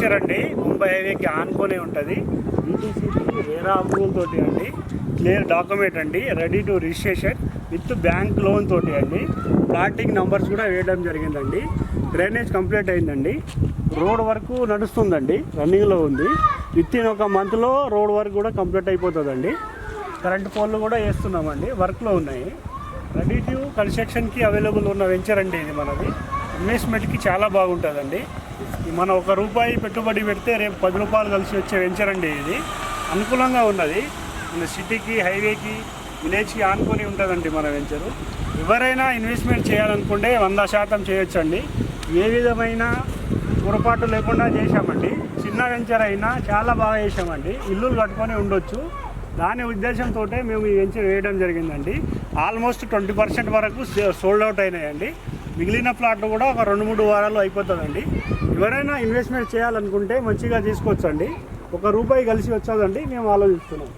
Venture అండి. ముంబై హైవేకి ఆనుకొనే ఉంటుంది. ఈటీసీకి వేరే అప్రూవల్ తోటి అండి. క్లియర్ డాక్యుమెంట్ అండి. Ready to registration with bank loan తోటి అండి. ప్లాటింగ్ నంబర్స్ కూడా వేయడం జరిగిందండి. డ్రైనేజ్ కంప్లీట్ అయిందండి. రోడ్ వరకు నడుస్తుందండి, రన్నింగ్లో ఉంది. విత్ ఇన్ ఒక మంత్లో రోడ్ వర్క్ కూడా కంప్లీట్ అయిపోతుందండి. కరెంట్ పోల్లు కూడా వేస్తున్నామండి, వర్క్లో ఉన్నాయి. రెడీ టు కన్స్ట్రక్షన్కి అవైలబుల్ ఉన్న వెంచర్ అండి ఇది. మనది ఇన్వెస్ట్మెంట్కి చాలా బాగుంటుందండి. మనం ₹1 పెట్టుబడి పెడితే రేపు ₹10 కలిసి వచ్చే వెంచర్ అండి ఇది. అనుకూలంగా ఉన్నది. మన సిటీకి, హైవేకి, విలేజ్కి ఆనుకొని ఉంటుందండి మన వెంచరు. ఎవరైనా ఇన్వెస్ట్మెంట్ చేయాలనుకుంటే 100% చేయొచ్చండి. ఏ విధమైన పొరపాటు లేకుండా చేశామండి. చిన్న వెంచర్ అయినా చాలా బాగా చేశామండి. ఇల్లులు కట్టుకొని ఉండొచ్చు. దాని ఉద్దేశంతో మేము ఈ వెంచర్ వేయడం జరిగిందండి. ఆల్మోస్ట్ 20% వరకు సోల్డ్ అవుట్ అయినాయండి. మిగిలిన ప్లాట్లు కూడా ఒక 2-3 వారాల్లో అయిపోతుందండి. ఎవరైనా ఇన్వెస్ట్మెంట్ చేయాలనుకుంటే మంచిగా తీసుకోవచ్చండి. ₹1 కలిసి వచ్చేదండి మేము ఆలోచిస్తున్నాం.